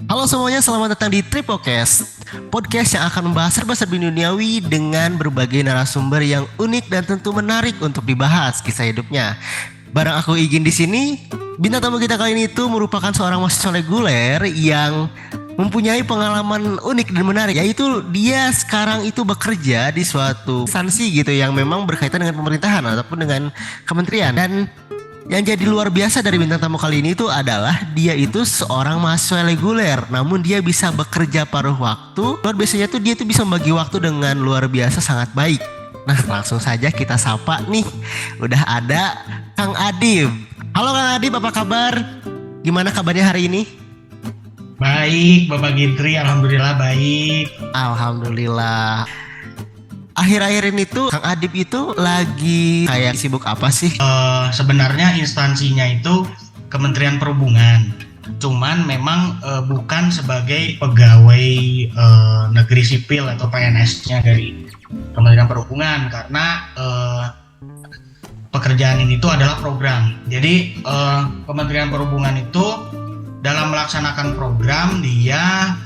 Halo semuanya, selamat datang di Tripocast, podcast yang akan membahas serba-serbi duniawi dengan berbagai narasumber yang unik dan tentu menarik untuk dibahas kisah hidupnya. Barang aku Igin di sini, bintang tamu kita kali ini itu merupakan seorang mahasiswa reguler yang mempunyai pengalaman unik dan menarik, yaitu dia sekarang itu bekerja di suatu instansi gitu yang memang berkaitan dengan pemerintahan ataupun dengan kementerian. Dan yang jadi luar biasa dari bintang tamu kali ini itu adalah dia itu seorang mahasiswa reguler, namun dia bisa bekerja paruh waktu. Luar biasanya tuh dia tuh bisa membagi waktu dengan luar biasa sangat baik. Nah, langsung saja kita sapa nih. Udah ada Kang Adib. Halo Kang Adib, apa kabar? Gimana kabarnya hari ini? Baik, Bapak Gintri, alhamdulillah baik. Alhamdulillah. Akhir-akhir ini tuh Kang Adib itu lagi kayak sibuk apa sih? Sebenarnya instansinya itu Kementerian Perhubungan, cuman memang bukan sebagai pegawai negeri sipil atau PNS-nya dari Kementerian Perhubungan, karena pekerjaan ini tuh adalah program. Jadi Kementerian Perhubungan itu dalam melaksanakan program dia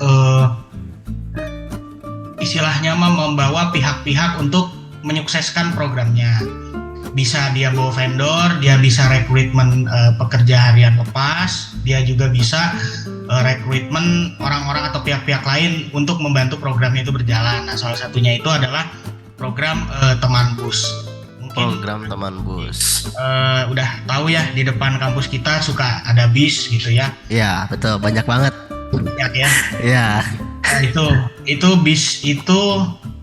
istilahnya membawa pihak-pihak untuk menyukseskan programnya. Bisa dia bawa vendor, dia bisa rekrutmen pekerja harian lepas, dia juga bisa rekrutmen orang-orang atau pihak-pihak lain untuk membantu programnya itu berjalan. Nah, salah satunya itu adalah program Teman Bus. Mungkin Program Teman Bus. udah tahu ya, di depan kampus kita suka ada bis gitu ya. Ya, betul, banyak banget. Banyak ya. Ya. Nah, itu bis itu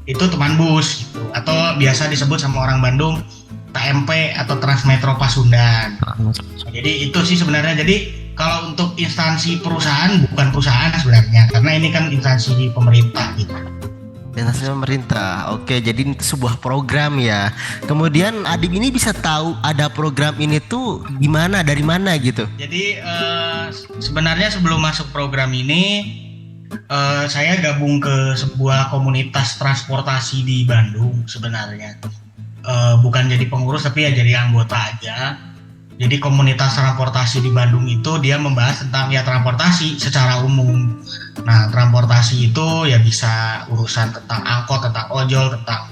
Teman Bus gitu, atau biasa disebut sama orang Bandung TMP atau Transmetro Pasundan. Nah, jadi itu sih sebenarnya. Jadi kalau untuk instansi perusahaan, bukan perusahaan sebenarnya, karena ini kan instansi pemerintah gitu. Instansi pemerintah. Oke, jadi ini sebuah program ya. Kemudian Adib ini bisa tahu ada program ini tuh gimana, dari mana gitu. Jadi sebenarnya sebelum masuk program ini saya gabung ke sebuah komunitas transportasi di Bandung sebenarnya. Bukan jadi pengurus tapi ya jadi anggota aja. Jadi komunitas transportasi di Bandung itu dia membahas tentang ya transportasi secara umum. Nah, transportasi itu ya bisa urusan tentang angkot, tentang ojol, tentang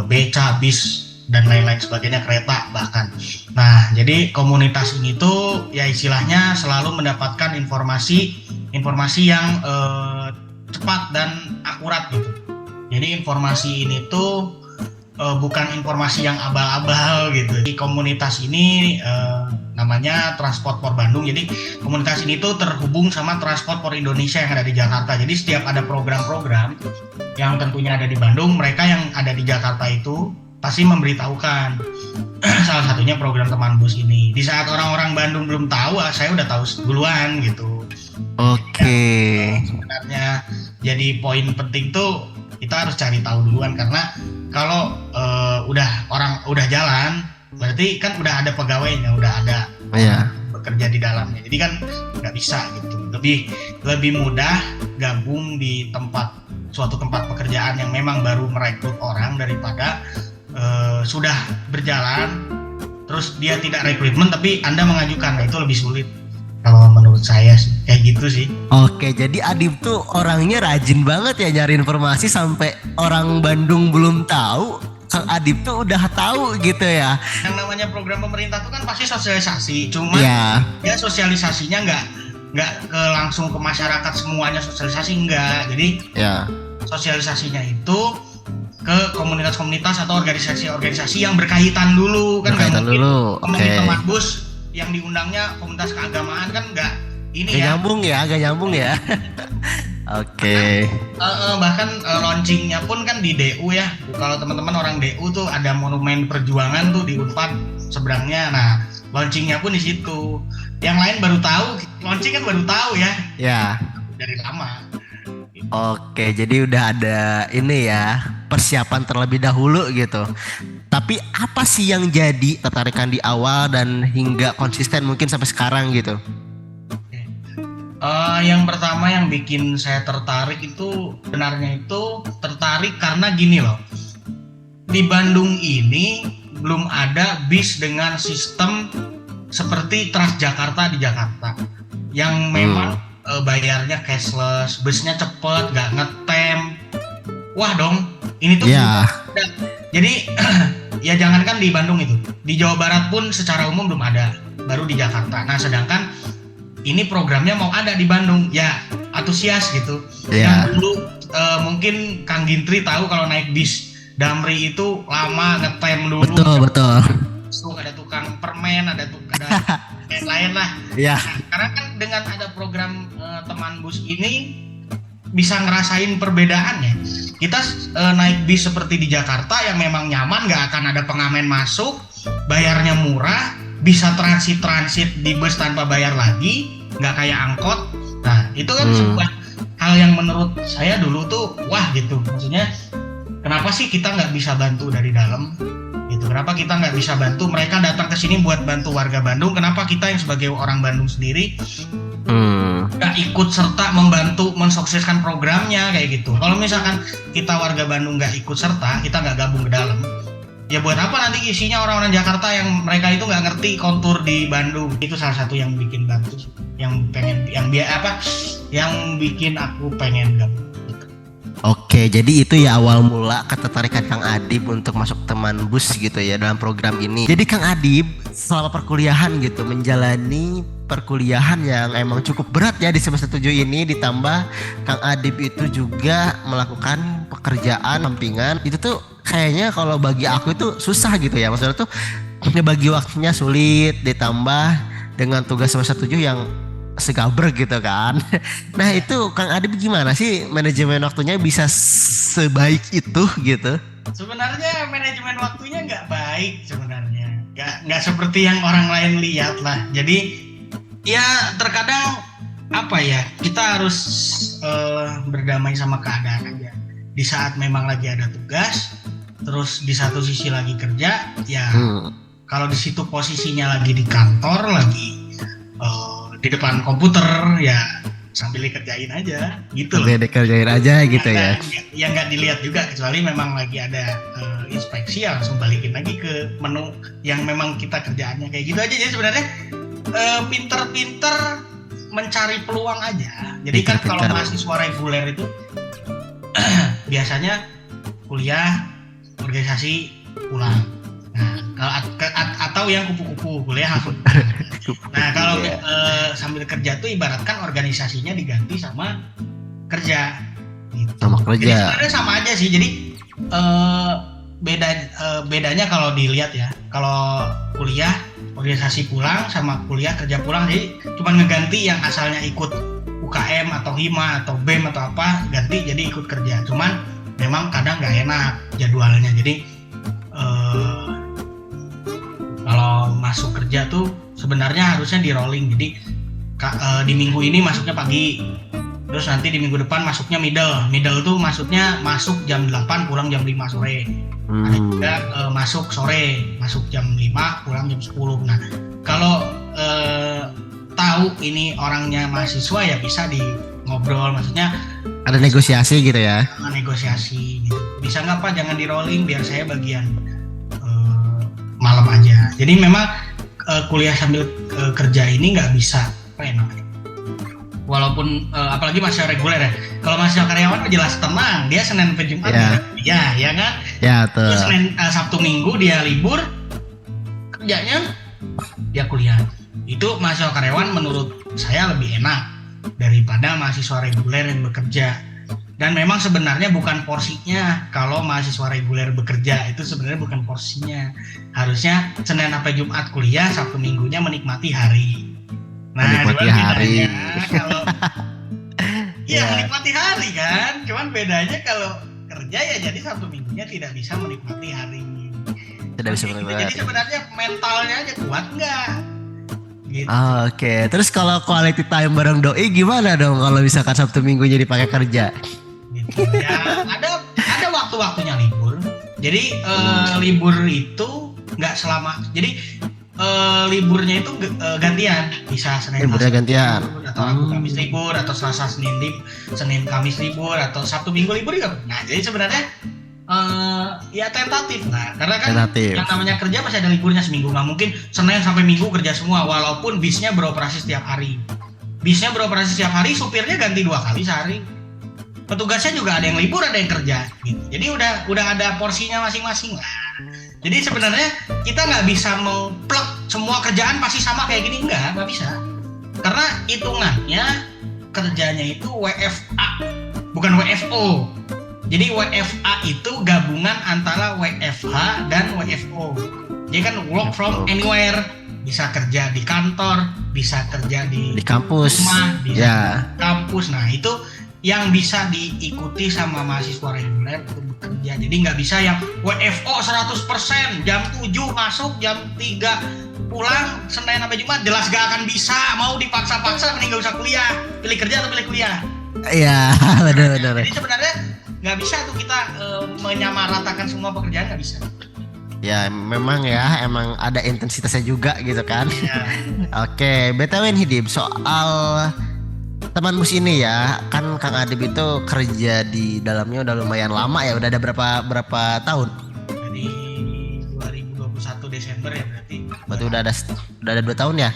beca, bis dan lain-lain sebagainya, kereta bahkan. Nah, jadi komunitas ini tuh ya istilahnya selalu mendapatkan informasi yang cepat dan akurat gitu. Jadi informasi ini tuh bukan informasi yang abal-abal gitu. Di komunitas ini namanya Transport for Bandung. Jadi komunitas ini tuh terhubung sama Transport for Indonesia yang ada di Jakarta. Jadi setiap ada program-program yang tentunya ada di Bandung, mereka yang ada di Jakarta itu pasti memberitahukan. Salah satunya program Teman Bus ini. Di saat orang-orang Bandung belum tahu, saya udah tahu duluan gitu. Oke. Sebenarnya jadi poin penting tuh kita harus cari tahu duluan, karena kalau udah jalan berarti kan udah ada pegawainya, udah ada bekerja di dalamnya. Jadi kan nggak bisa gitu. Lebih mudah gabung di suatu tempat pekerjaan yang memang baru merekrut orang daripada sudah berjalan terus dia tidak rekrutmen tapi Anda mengajukan. Nah, itu lebih sulit kalau menurut saya sih, kayak gitu sih. Oke, jadi Adib tuh orangnya rajin banget ya nyari informasi sampai orang Bandung belum tahu, Kang Adib tuh udah tahu gitu ya. Yang namanya program pemerintah tuh kan pasti sosialisasi, cuman ya sosialisasinya nggak langsung ke masyarakat semuanya, sosialisasi enggak. Jadi sosialisasinya itu ke komunitas-komunitas atau organisasi-organisasi yang berkaitan dulu kan. Berkaitan dulu. Teman Bus yang diundangnya komunitas keagamaan kan nggak nyambung ya. Oke. Bahkan launchingnya pun kan di DU ya. Kalau teman-teman orang DU tuh ada Monumen Perjuangan tuh di Unpad seberangnya. Nah, launchingnya pun di situ. Yang lain baru tahu, launching kan baru tahu ya. Ya. Dari lama. Oke, jadi udah ada ini ya, persiapan terlebih dahulu gitu. Tapi apa sih yang jadi tertarikan di awal dan hingga konsisten mungkin sampai sekarang gitu? Yang pertama yang bikin saya tertarik itu sebenarnya itu tertarik karena gini loh. Di Bandung ini belum ada bis dengan sistem seperti Transjakarta di Jakarta yang memang bayarnya cashless, busnya cepet, nggak ngetem. Wah dong, ini tuh Ya. jadi ya jangankan di Bandung itu, di Jawa Barat pun secara umum belum ada, baru di Jakarta. Nah sedangkan ini programnya mau ada di Bandung, ya antusias gitu. Ya. Yang dulu mungkin Kang Gintri tahu kalau naik bis Damri itu lama ngetem dulu. Betul. Terus ada tukang permen, ada lain lah. Ya. Karena kan dengan ada program teman bus ini bisa ngerasain perbedaannya. Kita naik bis seperti di Jakarta yang memang nyaman, nggak akan ada pengamen masuk, bayarnya murah, bisa transit di bus tanpa bayar lagi, nggak kayak angkot. Nah itu kan sebuah hal yang menurut saya dulu tuh wah gitu. Maksudnya kenapa sih kita nggak bisa bantu dari dalam? Gitu. Kenapa kita nggak bisa bantu mereka datang ke sini buat bantu warga Bandung? Kenapa kita yang sebagai orang Bandung sendiri nggak ikut serta membantu mensukseskan programnya kayak gitu? Kalau misalkan kita warga Bandung nggak ikut serta, kita nggak gabung ke dalam, ya buat apa nanti isinya orang-orang Jakarta yang mereka itu nggak ngerti kontur di Bandung? Itu salah satu yang bikin bantu, yang bikin aku pengen gabung. Oke, jadi itu ya awal mula ketertarikan Kang Adib untuk masuk teman bus gitu ya dalam program ini. Jadi Kang Adib selama perkuliahan gitu menjalani perkuliahan yang emang cukup berat ya di semester 7 ini, ditambah Kang Adib itu juga melakukan pekerjaan sampingan. Itu tuh kayaknya kalau bagi aku itu susah gitu ya. Maksudnya tuh ngebagi waktunya sulit, ditambah dengan tugas semester 7 yang segabrek gitu kan. Nah itu Kang Adib gimana sih manajemen waktunya bisa sebaik itu gitu? Sebenarnya manajemen waktunya nggak baik sebenarnya, nggak seperti yang orang lain lihat lah. Jadi ya terkadang apa ya, kita harus berdamai sama keadaan aja. Di saat memang lagi ada tugas, terus di satu sisi lagi kerja, ya kalau di situ posisinya lagi di kantor, lagi di depan komputer, ya sambil dikerjain aja gitu loh. Dikerjain aja gitu ya. Ya nggak dilihat juga, kecuali memang lagi ada inspeksi ya langsung balikin lagi ke menu yang memang kita kerjaannya kayak gitu aja. Jadi sebenarnya pinter-pinter mencari peluang aja. Jadi kan kalau mahasiswa reguler itu biasanya kuliah, organisasi, pulang. Nah, atau yang kupu-kupu kuliah langsung. Nah kalau sambil kerja tuh ibaratkan organisasinya diganti sama kerja. Gitu. Sama kerja. Jadi sebenarnya sama aja sih. Jadi bedanya kalau dilihat ya, kalau kuliah organisasi pulang sama kuliah kerja pulang, jadi cuma ngeganti yang asalnya ikut UKM atau HIMA atau BEM atau apa, ganti jadi ikut kerja. Cuman memang kadang nggak enak jadwalnya. Jadi kalau masuk kerja tuh sebenarnya harusnya di rolling. Jadi di minggu ini masuknya pagi, terus nanti di minggu depan masuknya middle tuh masuknya masuk jam 8 pulang jam 5 sore. Ada juga masuk sore, masuk jam 5 pulang jam 10. Nah kalau tahu ini orangnya mahasiswa ya bisa di ngobrol, maksudnya ada negosiasi gitu ya. Negosiasi gitu. Bisa nggak Pak jangan di rolling, biar saya bagian malam aja. Jadi memang kuliah sambil kerja ini nggak bisa apa ya namanya, walaupun apalagi mahasiswa reguler ya. Kalau mahasiswa karyawan jelas tenang, dia Senin sampai Jumat ya kan. Ya tuh. Terus Senin Sabtu Minggu dia libur, kerjanya dia kuliah. Itu mahasiswa karyawan menurut saya lebih enak daripada mahasiswa reguler yang bekerja. Dan memang sebenarnya bukan porsinya kalau mahasiswa reguler bekerja, itu sebenarnya bukan porsinya. Harusnya Senin sampai Jumat kuliah, Sabtu Minggunya menikmati hari. Nah, menikmati hari. Kalau menikmati hari kan, cuman bedanya kalau kerja ya jadi Sabtu Minggunya tidak bisa menikmati hari. Tidak bisa menikmati. Jadi sebenarnya mentalnya aja kuat nggak? Gitu. Oke. Terus kalau quality time bareng doi gimana dong kalau misalkan Sabtu Minggunya dipakai kerja? Gitu. Ya ada waktu-waktunya libur. Jadi libur itu nggak selama. Jadi liburnya itu gantian. Bisa Senin gantian. Atau Rabu Kamis libur, atau Selasa Senin Kamis libur, atau Sabtu Minggu libur juga. Nah jadi sebenarnya ya tentatif lah, karena kan yang namanya kerja pasti ada liburnya seminggu, nggak mungkin Senin sampai Minggu kerja semua walaupun bisnya beroperasi setiap hari. bisnya beroperasi setiap hari, supirnya ganti 2 kali sehari. Petugasnya juga ada yang libur, ada yang kerja gitu. Jadi udah ada porsinya masing-masing lah. Jadi sebenarnya kita nggak bisa mengplek semua kerjaan pasti sama kayak gini, nggak bisa. Karena hitungannya kerjanya itu WFA, bukan WFO. Jadi WFA itu gabungan antara WFH dan WFO. Jadi kan work from anywhere, bisa kerja di kantor, bisa kerja di kampus, rumah, bisa ya. di kampus. Nah itu yang bisa diikuti sama mahasiswa reguler untuk bekerja. Jadi nggak bisa yang WFO 100%, jam 7 masuk, jam 3 pulang, Senin sampai Jumat, jelas gak akan bisa. Mau dipaksa-paksa mending gak usah kuliah, pilih kerja atau pilih kuliah. Iya, benar. Jadi sebenarnya nggak bisa tuh kita menyamaratakan semua pekerjaan, nggak bisa. Ya memang ya, emang ada intensitasnya juga gitu kan. Ya. Oke, BTW nih Dib, soal teman mus ini ya, kan Kang Adib itu kerja di dalamnya udah lumayan lama ya, udah ada berapa tahun? Dari 2021 Desember ya berarti. Berarti udah ada 2 tahun ya?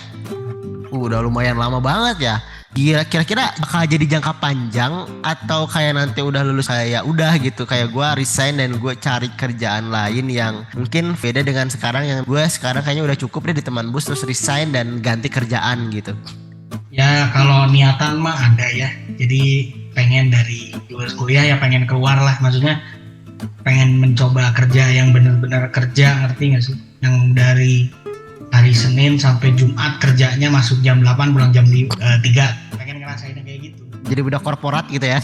Udah lumayan lama banget ya. Kira-kira bakal jadi jangka panjang atau kayak nanti udah lulus kayak udah gitu, kayak gue resign dan gue cari kerjaan lain yang mungkin beda dengan sekarang, yang gue sekarang kayaknya udah cukup deh di teman bus terus resign dan ganti kerjaan gitu. Ya kalau niatan mah ada ya. Jadi pengen dari lulus kuliah ya pengen keluar lah, maksudnya pengen mencoba kerja yang benar-benar kerja, ngerti nggak sih? Yang dari hari Senin sampai Jumat kerjanya masuk jam 8 pulang jam 3. Pengen ngerasain kayak gitu. Jadi budak korporat gitu ya.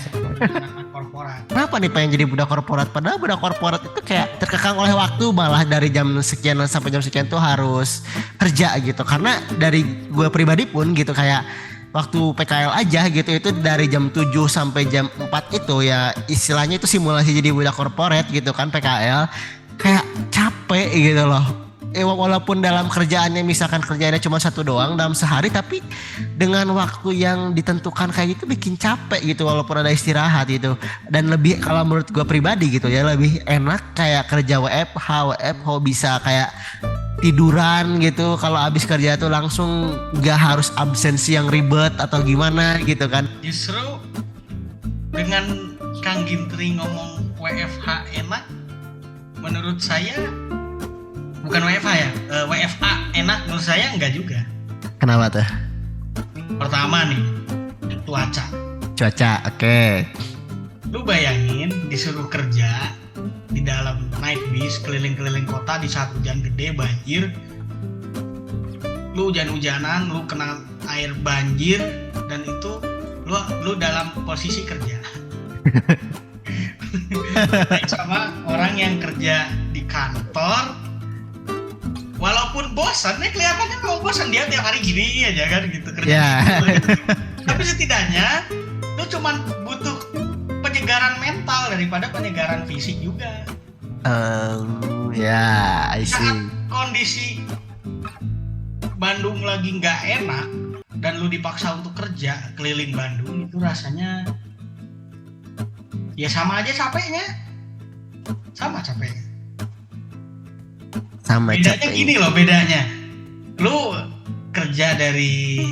Korporat. Kenapa nih pengen jadi budak korporat? Padahal budak korporat itu kayak terkekang oleh waktu, malah dari jam sekian sampai jam sekian tuh harus kerja gitu. Karena dari gue pribadi pun gitu, kayak waktu PKL aja gitu, itu dari jam 7 sampai jam 4 itu ya istilahnya itu simulasi jadi budak korporat gitu kan PKL. Kayak capek gitu loh. Walaupun dalam kerjaannya misalkan kerjaannya cuma 1 doang dalam sehari, tapi dengan waktu yang ditentukan kayak gitu bikin capek gitu walaupun ada istirahat gitu. Dan lebih, kalau menurut gue pribadi gitu ya, lebih enak kayak kerja WFH bisa kayak tiduran gitu, kalau habis kerja tuh langsung gak harus absensi yang ribet atau gimana gitu kan. Justru dengan Kang Gintri ngomong WFH enak, menurut saya bukan WFH ya, WFA enak, menurut saya enggak juga. Kenapa tuh? Pertama nih, cuaca, oke. Lu bayangin disuruh kerja di dalam night bis keliling-keliling kota di saat hujan gede, banjir. Lu hujan-hujanan, lu kena air banjir, dan itu lu dalam posisi kerja. Sama orang yang kerja di kantor, walaupun bosan, kelihatannya mau bosan, dia tiap hari gini aja kan gitu kerja. Yeah. Tapi setidaknya lu cuman butuh penyegaran mental daripada penyegaran fisik juga. I see. Saat kondisi Bandung lagi nggak enak dan lu dipaksa untuk kerja keliling Bandung, itu rasanya ya sama aja capeknya. Sama bedanya capek. Gini loh bedanya, lu kerja dari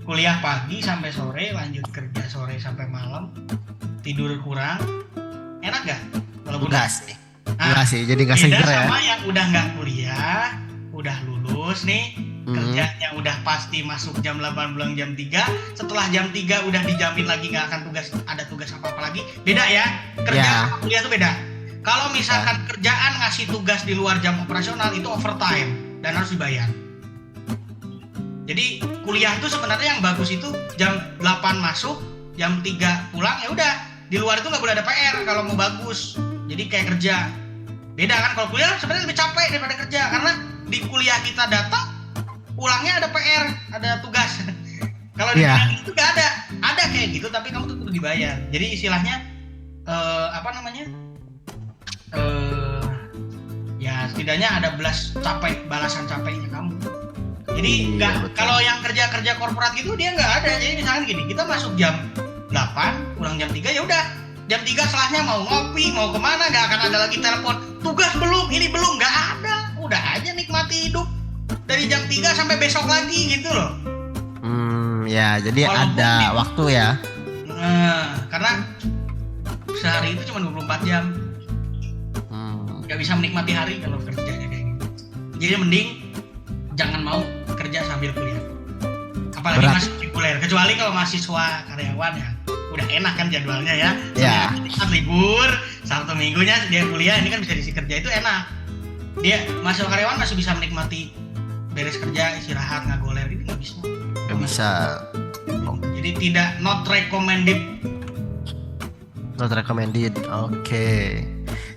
kuliah pagi sampai sore, lanjut kerja sore sampai malam, tidur kurang, enak gak? Kalau enggak sih. Enggak sih, jadi gak seger ya. Sama yang udah gak kuliah, udah lulus nih, kerjanya udah pasti masuk jam 8 pulang jam 3, setelah jam 3 udah dijamin lagi gak akan ada tugas apa-apa lagi. Beda ya, kerja sama kuliah tuh beda. Kalau misalkan kerjaan ngasih tugas di luar jam operasional, itu overtime dan harus dibayar. Jadi kuliah tuh sebenarnya yang bagus itu jam 8 masuk, jam 3 pulang, ya udah. Di luar itu nggak boleh ada PR kalau mau bagus. Jadi kayak kerja. Beda kan, kalau kuliah sebenarnya lebih capek daripada kerja, karena di kuliah kita datang, pulangnya ada PR, ada tugas. Kalau di kuliah itu nggak ada. Ada kayak gitu, tapi kamu tuh perlu dibayar. Jadi istilahnya ya setidaknya ada balasan capeknya kamu. Jadi kalau yang kerja korporat gitu dia nggak ada. Jadi misalkan gini, kita masuk jam 8 pulang jam 3, ya udah jam 3 setelahnya mau ngopi mau kemana, nggak akan ada lagi telepon tugas belum, ini belum, nggak ada. Udah aja nikmati hidup dari jam 3 sampai besok lagi gitu loh. Ya, jadi Walaupun ada waktu ya. Karena sehari itu cuma 24 jam. Gak bisa menikmati hari kalau kerjanya kayak gitu. Jadi mending jangan mau kerja sambil kuliah. Apalagi Berat. masih reguler. Kecuali kalau mahasiswa karyawan ya udah enak kan jadwalnya ya. Ya. Saat libur, Sabtu Minggunya dia kuliah, ini kan bisa diisi kerja, itu enak. Dia mahasiswa karyawan masih bisa menikmati beres kerja, istirahat, ngagoler, ini nggak bisa. Gak bisa. Jadi tidak not recommended. Not recommended. Oke.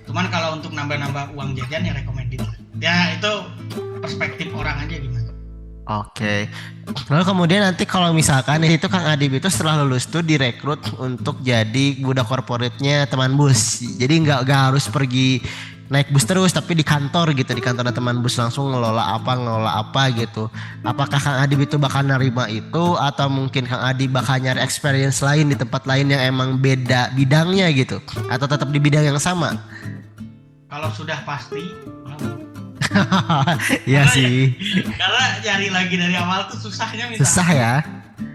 Cuman kalau untuk nambah-nambah uang jajan ya recommended. Ya itu perspektif orang aja gimana. Oke. Lalu kemudian nanti kalau misalkan itu Kang Adib itu setelah lulus tuh direkrut untuk jadi budak korporatnya teman bus. Jadi nggak harus pergi naik bus terus, tapi di kantor gitu, di kantor teman bus langsung ngelola apa gitu. Apakah Kang Adib itu bakal nerima itu, atau mungkin Kang Adib bakal nyari experience lain di tempat lain yang emang beda bidangnya gitu, atau tetap di bidang yang sama? Kalau sudah pasti, Iya sih. karena cari lagi dari awal tuh susahnya minta. Susah ya.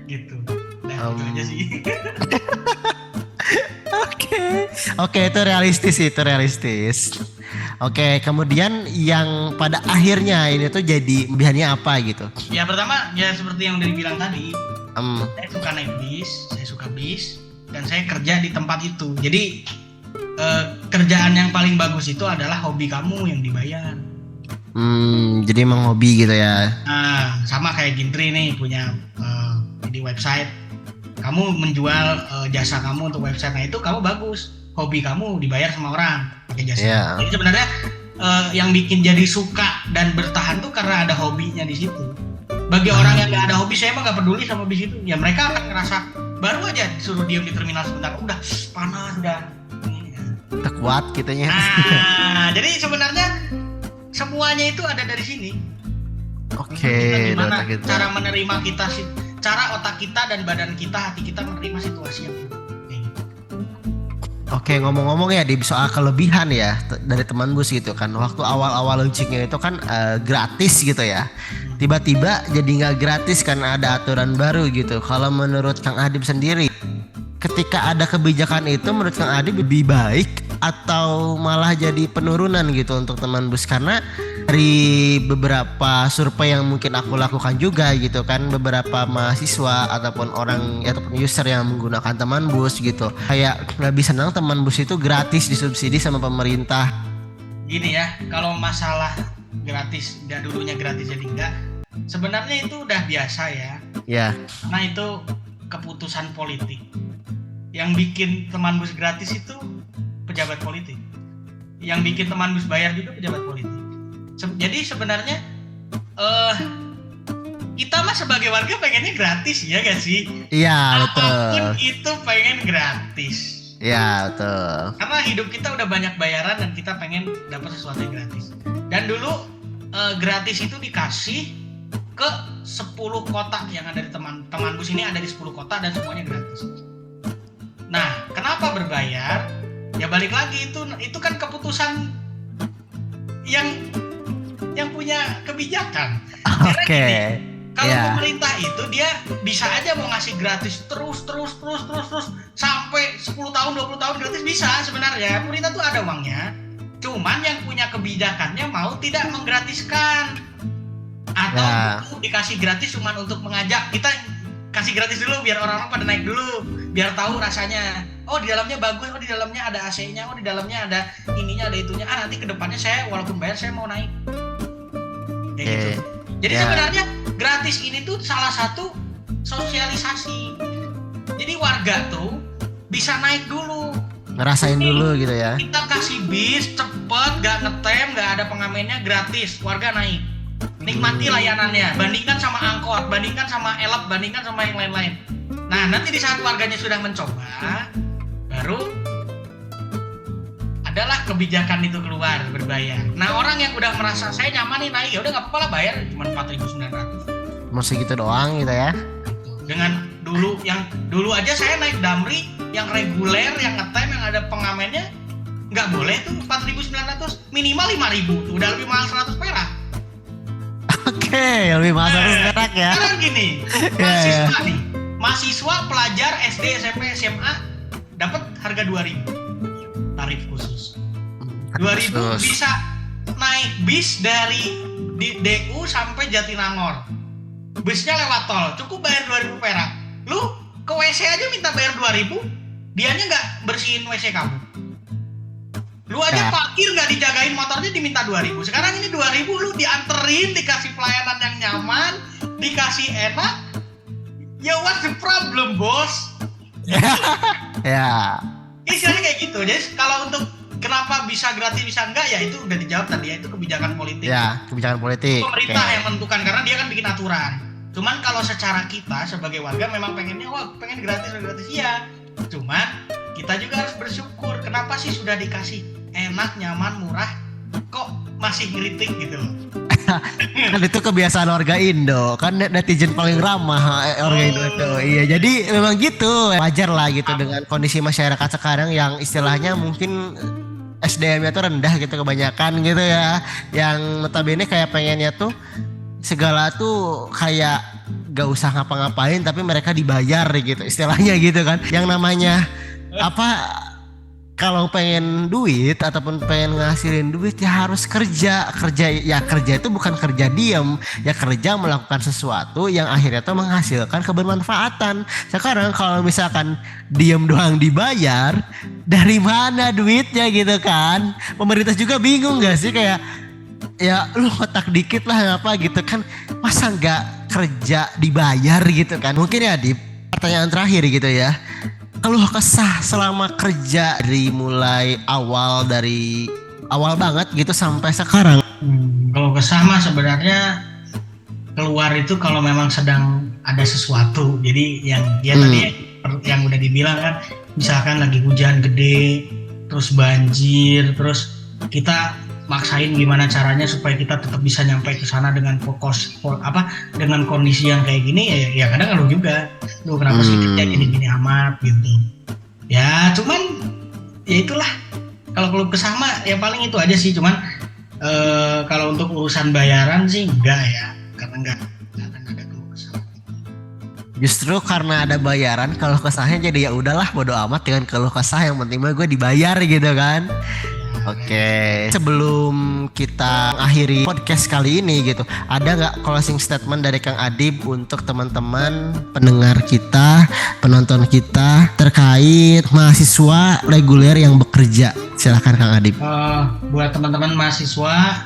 Gitu. Nah, itu aja sih. Oke, itu realistis. Oke, kemudian yang pada akhirnya ini tuh jadi pilihannya apa gitu? Ya pertama ya seperti yang udah dibilang tadi, Em, saya suka naik bis, saya suka bis, dan saya kerja di tempat itu. Jadi kerjaan yang paling bagus itu adalah hobi kamu yang dibayar. jadi emang hobi gitu ya. Nah, sama kayak Gintri nih punya di website. Kamu menjual jasa kamu untuk website, nah itu kamu bagus. Hobi kamu dibayar sama orang pakai jasa. Yeah. Jadi sebenarnya yang bikin jadi suka dan bertahan tuh karena ada hobinya di situ. Bagi orang yang nggak ada hobi, saya emang nggak peduli sama bis itu. Ya mereka akan ngerasa baru aja disuruh diam di terminal sebentar, udah panas, udah. Tak kuat kitanya. Nah, jadi sebenarnya semuanya itu ada dari sini. Oke, Gimana gitu. cara menerima kita sih, cara otak kita dan badan kita, hati kita menerima situasi yang kayak gitu. Oke, ngomong-ngomong ya di soal kelebihan ya dari teman bus gitu kan. Waktu awal-awal launchingnya itu kan gratis gitu ya. Tiba-tiba jadi nggak gratis karena ada aturan baru gitu. Kalau menurut Kang Adib sendiri, ketika ada kebijakan itu menurut Kang Adib lebih baik atau malah jadi penurunan gitu untuk teman bus? Karena dari beberapa survei yang mungkin aku lakukan juga gitu kan, beberapa mahasiswa ataupun orang ataupun user yang menggunakan teman bus gitu kayak lebih senang teman bus itu gratis, disubsidi sama pemerintah. Gini ya, kalau masalah gratis, nggak dulunya gratis jadi enggak, sebenarnya itu udah biasa ya. Ya. Karena itu keputusan politik. Yang bikin teman bus gratis itu pejabat politik. Yang bikin teman bus bayar juga pejabat politik. Jadi sebenarnya kita mah sebagai warga pengennya gratis ya gak sih? Iya, betul. Apapun itu pengen gratis. Iya, betul. Karena hidup kita udah banyak bayaran dan kita pengen dapat sesuatu yang gratis. Dan dulu gratis itu dikasih ke 10 kota yang ada di teman bus ini, ada di 10 kota dan semuanya gratis. Nah, kenapa berbayar? Ya balik lagi itu kan keputusan yang punya kebijakan. Oke. Kalau Ya. pemerintah itu dia bisa aja mau ngasih gratis terus sampai 10 tahun 20 tahun gratis bisa sebenarnya. Pemerintah tuh ada uangnya. Cuman yang punya kebijakannya mau tidak menggratiskan. Atau dikasih gratis cuman untuk mengajak kita kasih gratis dulu biar orang-orang pada naik dulu, biar tahu rasanya. Oh di dalamnya bagus, oh di dalamnya ada AC-nya, oh di dalamnya ada ininya, ada itunya. Nanti kedepannya saya walaupun bayar saya mau naik. Kayak gitu. Jadi sebenarnya gratis ini tuh salah satu sosialisasi. Jadi warga tuh bisa naik dulu. Ngerasain dulu gitu ya. Kita kasih bis cepet, gak ngetem, gak ada pengamennya, gratis, warga naik. Nikmati layanannya, bandingkan sama angkot, bandingkan sama elep, bandingkan sama yang lain-lain. Nah nanti di saat warganya sudah mencoba, baru adalah kebijakan itu keluar berbayar. Nah orang yang udah merasa saya nyaman nih naik, ya udah nggak apa-apa lah bayar, cuma 4.900. Masih gitu doang gitu ya. Dengan dulu aja saya naik Damri yang reguler, yang ngetem, yang ada pengamennya, nggak boleh tuh 4.900, minimal 5.000, udah lebih mahal 100 perak. Oke, lebih mahal 100 perak ya. Sekarang gini, mahasiswa nih, mahasiswa, pelajar SD, SMP, SMA dapat harga 2.000 tarif khusus. 2.000 bisa naik bis dari DU sampai Jatinangor. Busnya lewat tol, cukup bayar 2.000 perak. Lu ke WC aja minta bayar 2.000, dianya nggak bersihin WC kamu. Lu aja parkir nggak dijagain motornya diminta 2.000. Sekarang ini 2.000 lu dianterin, dikasih pelayanan yang nyaman, dikasih enak. Ya what's the problem, bos? Ya. Istilahnya kayak gitu. Jadi kalau untuk kenapa bisa gratis bisa enggak, ya itu udah dijawab tadi ya, itu kebijakan politik. Ya, kebijakan politik. Pemerintah yang menentukan karena dia kan bikin aturan. Cuman kalau secara kita sebagai warga memang pengennya pengen gratis ya. Cuman kita juga harus bersyukur. Kenapa sih sudah dikasih enak, nyaman, murah, kok masih ngeritik gitu loh. Kan itu kebiasaan warga Indo, kan netizen paling ramah warga Indo itu. Iya, jadi memang gitu. Wajar lah gitu dengan kondisi masyarakat sekarang yang istilahnya mungkin SDM-nya tuh rendah gitu kebanyakan gitu ya. Yang notabene kayak pengennya tuh segala tuh kayak gak usah ngapa-ngapain tapi mereka dibayar gitu istilahnya gitu kan. Yang namanya apa, kalau pengen duit ataupun pengen ngasilin duit ya harus kerja itu bukan kerja diam ya, kerja melakukan sesuatu yang akhirnya tuh menghasilkan kebermanfaatan. Sekarang kalau misalkan diam doang dibayar, dari mana duitnya gitu kan? Pemerintah juga bingung gak sih, kayak ya lu otak dikit lah ngapa gitu kan, masa nggak kerja dibayar gitu kan? Mungkin ya di pertanyaan terakhir gitu ya, keluh kesah selama kerja dari awal banget gitu sampai sekarang. Kalau kesah mah sebenarnya keluar itu kalau memang sedang ada sesuatu. Jadi yang tadi yang udah dibilang kan, misalkan lagi hujan gede, terus banjir, terus kita maksain gimana caranya supaya kita tetap bisa nyampe ke sana dengan dengan kondisi yang kayak gini ya kadang ngeluh juga. Lu kenapa sih kerja gini-gini amat gitu. Ya cuman ya itulah, kalau keluh kesah mah ya paling itu aja sih. Cuman kalau untuk urusan bayaran sih enggak ya, karena enggak akan ada keluh kesah. Justru karena ada bayaran, kalau kesahnya jadi ya udahlah bodo amat dengan keluh kesah, yang penting mah gue dibayar gitu kan. Oke, sebelum kita akhiri podcast kali ini gitu, ada nggak closing statement dari Kang Adib untuk teman-teman pendengar kita, penonton kita terkait mahasiswa reguler yang bekerja? Silahkan Kang Adib. Buat teman-teman mahasiswa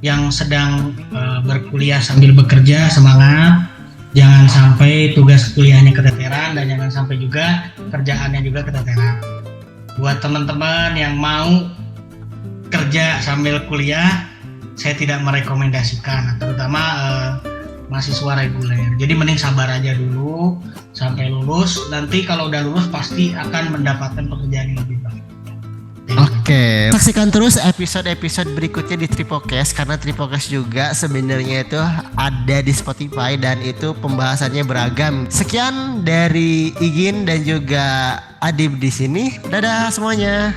yang sedang berkuliah sambil bekerja, semangat. Jangan sampai tugas kuliahnya keteteran dan jangan sampai juga kerjaannya juga keteteran. Buat teman-teman yang mau kerja sambil kuliah, saya tidak merekomendasikan, terutama mahasiswa reguler. Jadi mending sabar aja dulu sampai lulus. Nanti kalau udah lulus pasti akan mendapatkan pekerjaan yang lebih baik. Oke, saksikan terus episode-episode berikutnya di Tripocast, karena Tripocast juga sebenarnya itu ada di Spotify dan itu pembahasannya beragam. Sekian dari Igin dan juga Adib di sini. Dadah semuanya.